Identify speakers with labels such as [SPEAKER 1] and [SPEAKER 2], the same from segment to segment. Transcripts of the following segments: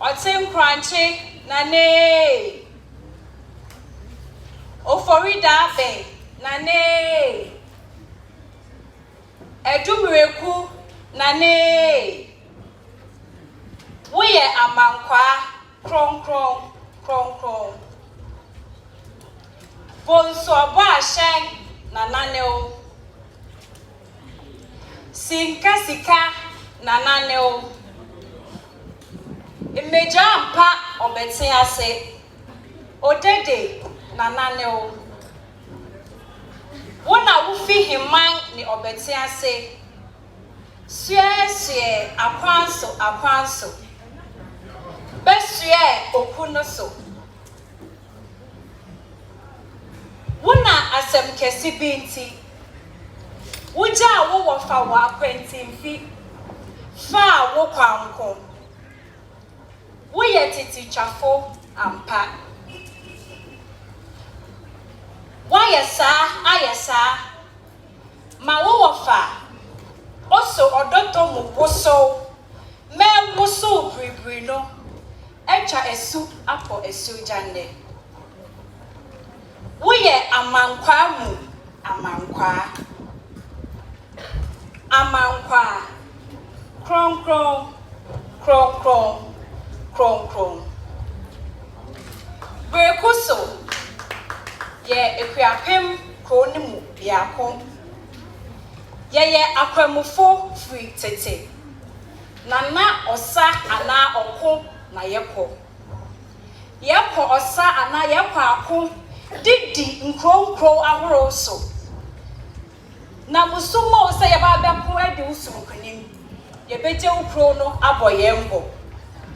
[SPEAKER 1] Otim Crunchy, Nane. Oforida Be, Nane. Edumireku, Nane. We are Amankwa, Kron Kron, Kron Kron. Bonso Abashan, Nananeo. Sinka Sika, Nananeo. Imejampa Obetiase. Odede, Nananeo. Wona wufi himan ni Obetiase. Sue akwanso. Besue okunoso. Wona asem kesi binti. Wuja wo wofa wa kwentimfi. Fa wo kwanko. Wuye titi chafo ampa. Ayesa. Ma wo wofa. Oso odoto mu boso. Me boso bribri no. Echa esu apo esu jande. Wuye amankwa mu amankwa. Kron kron. Brekuso ye ekuapem kronimu biako. Ye akwamufo free tete. Nana osa ana oko na yeko. Yeko osa ana yeko ako didi nkro ahoro so. Na musumo osa yeba beko edi usumukunim. Yebeje ukro no aboyembo.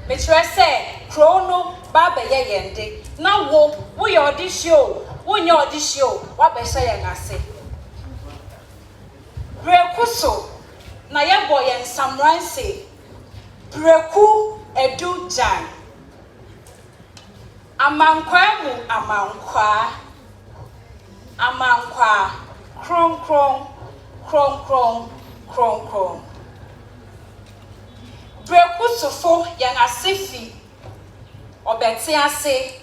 [SPEAKER 1] Metre se krono baba ye yende. Na wo ye odisio, wo nye odisio, wa besa ye ngase. Brekuso na ye boye nsamranse. Breku edu jan. Amankwa mu amankwa. Kron. Brekusofo yang asefi obeti ase.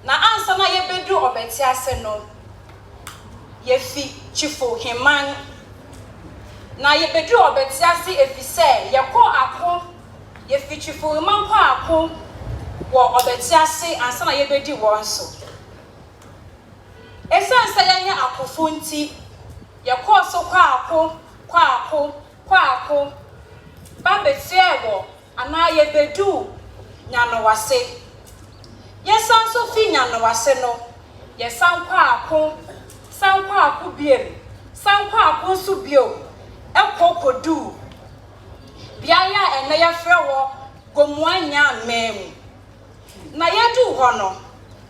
[SPEAKER 1] Na ansa na yebedu obeti ase no. Yefi chifo himan. Na yebedu obeti ase efise yeko ako. Yefi chifo himan kwa ako. Wo obeti ase ansa na yebedi wonso. Esansa yanya akofo nti yeko so kwa ako. Babe fewo ana yebedu nyanowase. Yesan so fi nyanowase no. Yesan kwa ako biem. San kwa ako so bio. Ekokodu. Biaya ene ye frewo gomuanya mem. Na yedu hono.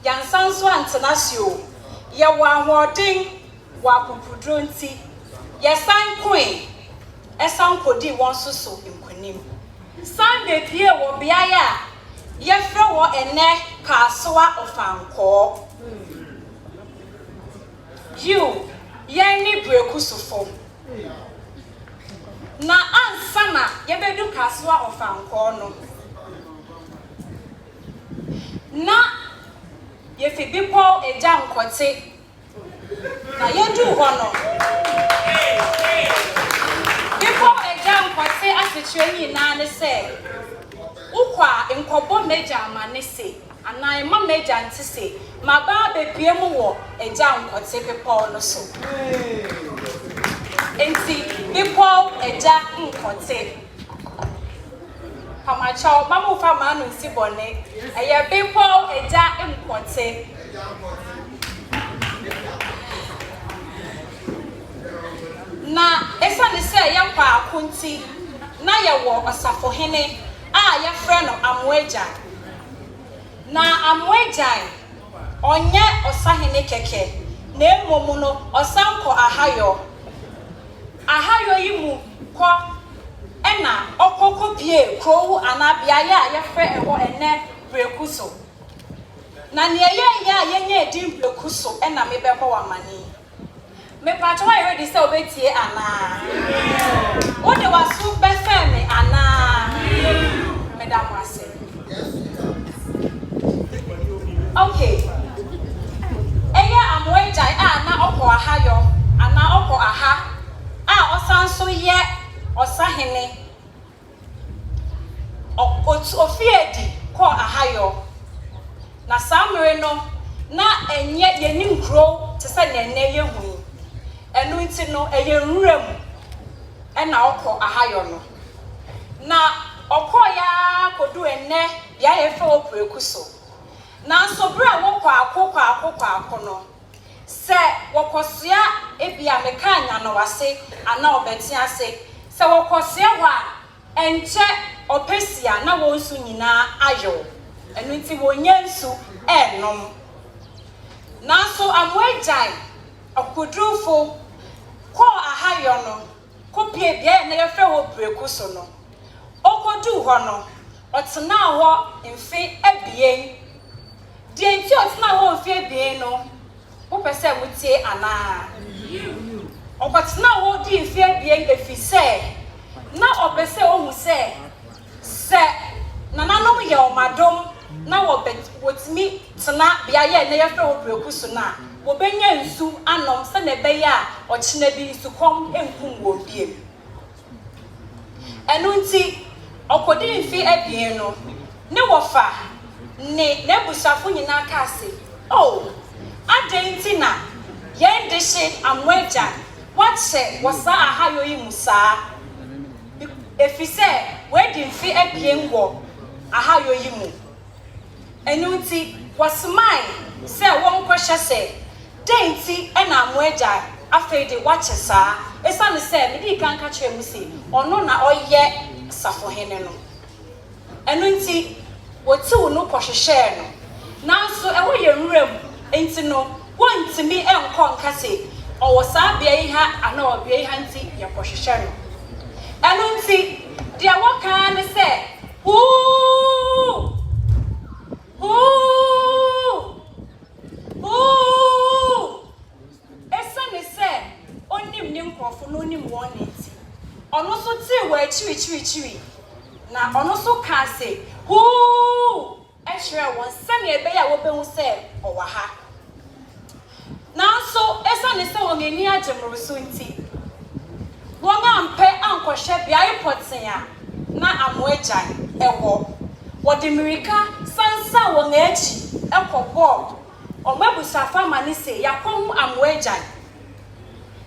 [SPEAKER 1] Yansan so antenasio. Ye wa hodin wa kukudro nti. Yesan queen. Esan kodi won susu nkonim. Sunday pie wo biaya ye frɛ wo ene kasoa ofanko. You ye ni brekusufo. Na ansana ye bedu kasoa ofanko no. Na ye fi bipo eja nkote. Na ye du hono. Before a jam kwase asitwe na ne se ukwa nkobo meja amane se ana ma meja ntise ma ba bepie mu wo eja nkote pepo no so enti pepo eja nkote pamacho mamu fa ma no nsi bone eye pepo eja nkote na esa ne se ya kwa akunti na ye wo osafo hene a ye frɛ no Amoagya na Amoagya onye osahene keke na emomu no osanko ahayo yi mu kɔ ena okoko pie krowu anabia ya ye frɛ eho ene brekuso na ne ye nye din brekuso ena mebekɔ wamani. Me patwa you ready say obetie ana. O de wasu be fe me ana. Madam wase. ofiedi ko ahayo na samre no na enye yenim kro te se na enne yehu enu nti no eye nwuram ena okọ ahayo no na okọ ya kodu enne ya yefe opreku so na so bra wokọ akọ no se wokosia ebia mekanya no wase ana obeti ase se wokosia wa enche opesia na wonsu nyina ayo enu nti wonyensu enom na so amwejai okodrufo ko ahayo no kopie bia na yefe wo breku so no okodu ho no otena ho mfe abien die nti otena ho mfe abien no wo pese mutie ana okotena ho di mfe abien efise na obese ohu se nananom ye omadom na wotimi tena bia ye na yefe wo breku so na wobenya nsu anom se na beya ochina bi sukom enkum wo biem enu nti okodi mfi abien no ne wofa ne nebusafo nyina kase oh adenti na ye ndehye amweja wache wosa ahayo yi musa efise wedi mfi abien wo ahayo yi mu enu nti wasmai se won kwehye se denti ena amweja afede wache saa esa ne se medi kanka kire mu se ono na oye safo hene no enu nti woti wo no kohwehwe no nanso ewo ye nwuram enti no wontimi enko nkase owo saa bia yi ha ana obia yi ha nti ye kohwehwe no enu nti dia woka ne se esa ne se onim nim krofo no onim won nti ono so ti wa chiwi na ono so ka se ehre won sane ebe ya wo behu se owa ha na so esa ne se won ani agemro so nti won ampe ankohwe bia ipoten a na amoagyan ewo wodi mirika sansa won achi ekobo omabusafa mane se yakom amoagyan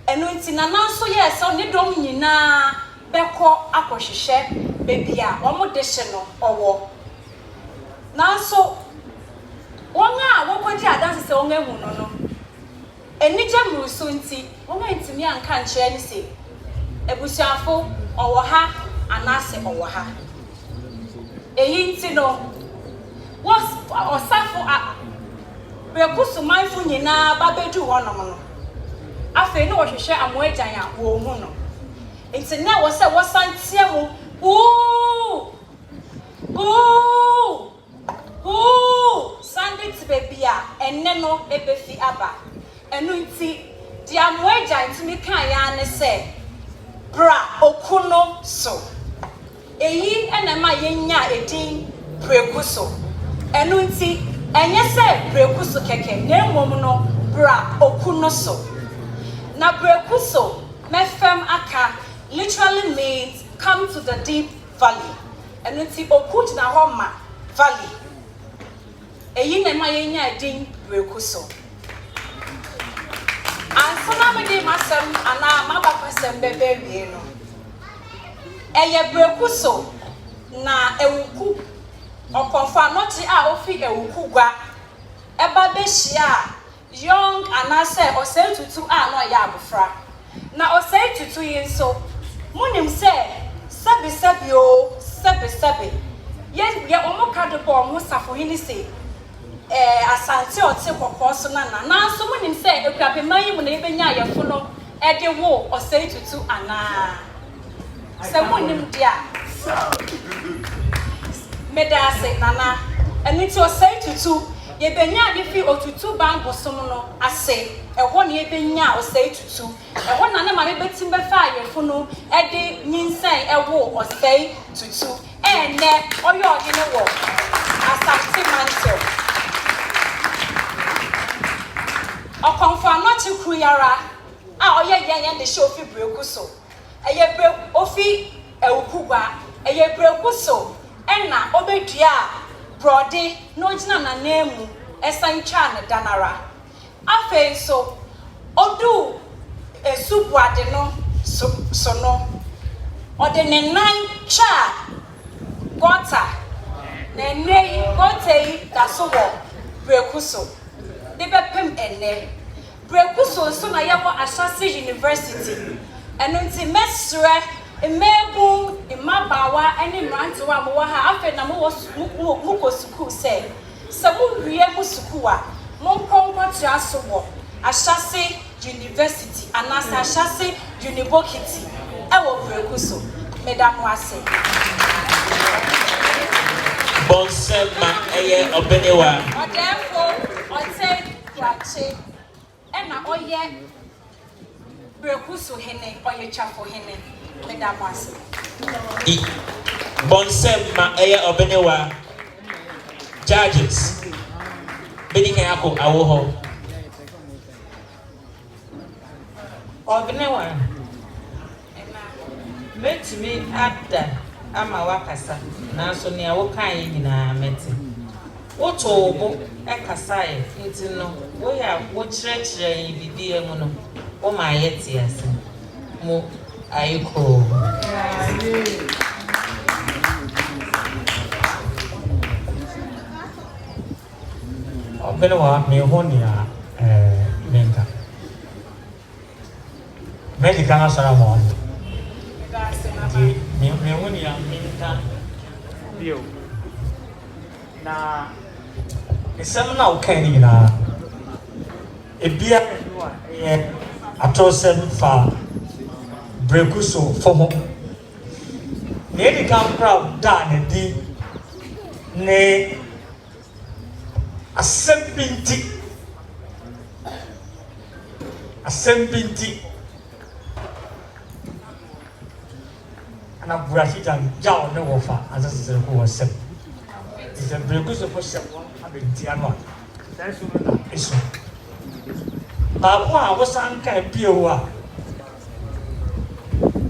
[SPEAKER 1] enu nti na nanso ye se oni dom nyina beko akohwehwe bebia omo dehye no owo nanso wonga wokodi adanse se wonga hu no enije mruso nti wonga ntimi anka nkyere ni se ebusuafo owo ha anase owo ha eyi nti no was osafo bekusu manfu nyina babedu honom no afi no wohwehwe amoagyan a wo hu no nti na wo se wosantie mu Sunday tibebia enne no ebefi aba enu nti di amoagyan ntimi kan ya ne se bra okuno so eyi ena ma yenya edin breku so enu nti enye se breku so keke na emom no bra okuno so na breku so mefem aka literally means come to the deep valley enu nti okuj na homa valley eyi na ma yenya edin breku so ansana me de masem ana maba kwasem bebe wie no eye breku so na ewuku okonfa noti a ofi ewuku gwa eba behia young anase osei tutu a no ya abofra na osei tutu yi nso munim se sabi o sabi ye omoka de bo mo safo hini se asante ote kokko so na so munim se ekuape mayi mu na ebenya yefo no ede wo osei tutu ana se munim dia medase nana eniti osei tutu ye benya de fi otutu bango som no ase eho ne ye benya osei tutu eho na ne ma me betim be fa yefo no ede nyinsan ewo osei tutu ene oyo odi ne wo asante mantle okonfa no chikru yara a oye yenya de show fi breku so eye bre ofi ewukugwa eye breku so enna obedua brode no gina na nemu esancha ne danara afen so odu esubuade no so no ode ne nan cha gota na nei gota yi da so wo brekuso de bepem enne brekuso so na yabo Ashasi University eno nti mesre emebu imabawa ene mranti wa mo ha afa na mo ko school say mu wie mu school a mo mpompo tia so wo Ashasi University anasa Ashasi University e wo brekuso medam wase
[SPEAKER 2] Bonsema eye obenewa
[SPEAKER 1] odemfo ote kwache ena oye brekuso hene oye chafo hene medam wase
[SPEAKER 2] Bonsema eye obenewa judges bedi kan ako awo ho
[SPEAKER 3] obenewa metimi ada ama wakasa na so ne awo kan nyina meti woto bo ekasa e nti no wo ya wo kyerɛkyerɛ yi bibie mu no wo ma yɛte ase mo ayiko
[SPEAKER 4] obenewa me honia menka medical asara mo me honia menka bio na esem na ukan ni na ebia atrosem fa brekuso fomo medical crowd da ne di ne asembinti ana burashita jao ne wofa asase ko wasem is a brekuso for sem abenti anwa that's no na eso ba ko a wosan ka bio a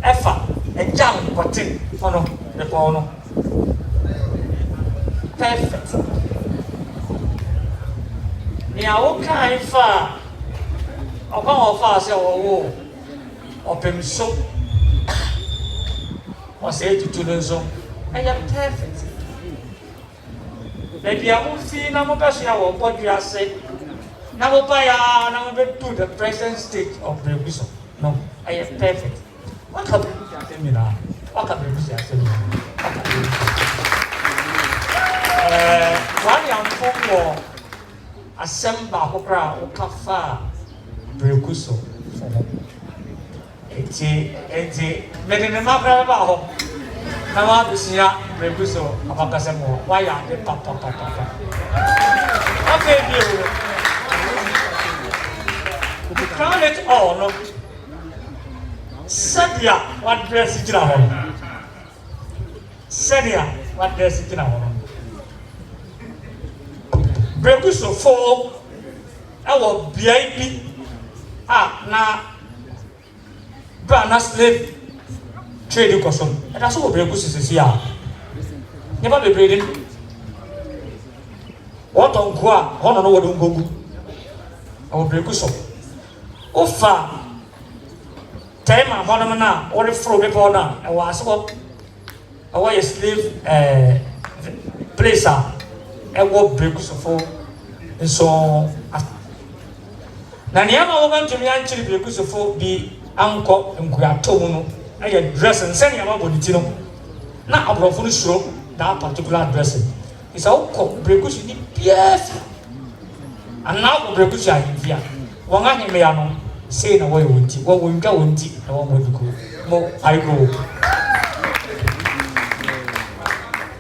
[SPEAKER 4] efa ejam kote ono ne ko ono perfect ni awo kan fa ọkọ ọfa se owo opem so o se tutu nso eya perfect baby amu fi na mo beso ya wo podua ase na mo pa ya na mo be to the present stage of the vision no eya perfect what can be seminar what can be seminar one young for assemble okra okafa brekuso eti medene mabra ba ho na wa bisia brekuso abakase mo wa ya de papa okay bio to crown it all no sadia what dress jira ho sadia what dress jira ho brekuso for our BIP na brana slave trade custom and that's what brekuso is here never be breeding what on kwa hono no wodon gogu our brekuso ofa time hono na ori fro be for na e was what our slave place e wo brekuso for so na niama wo ban tumi anchiri brekuso for bi anko nkuato mu no aye dress nse niama boditi no na abrofo no suro that particular dressing is how brekuso ni pief ana wo brekuso ahimfia won ahime ya no sei na wo yonti wo wonka wonti na wo modiko mo aiko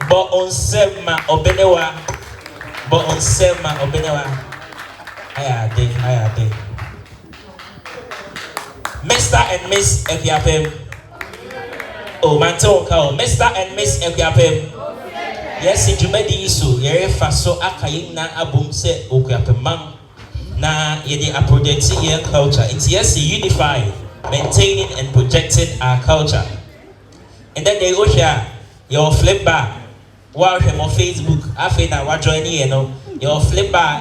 [SPEAKER 2] bo onsema obenewa but on Selma Obenewa, I did. Mr. and Miss Ekiapem. Oh, man, Mr. and Miss Ekiapem. Yes, in Jumedi Isu, Yere Faso Akayin na Abum se Okuapem man. Na yedi a projecting your culture. It's yes, unify, maintaining and projecting our culture. And then they go here, your flip back. Wa hwe mo Facebook afei na wa join here no. Your flipper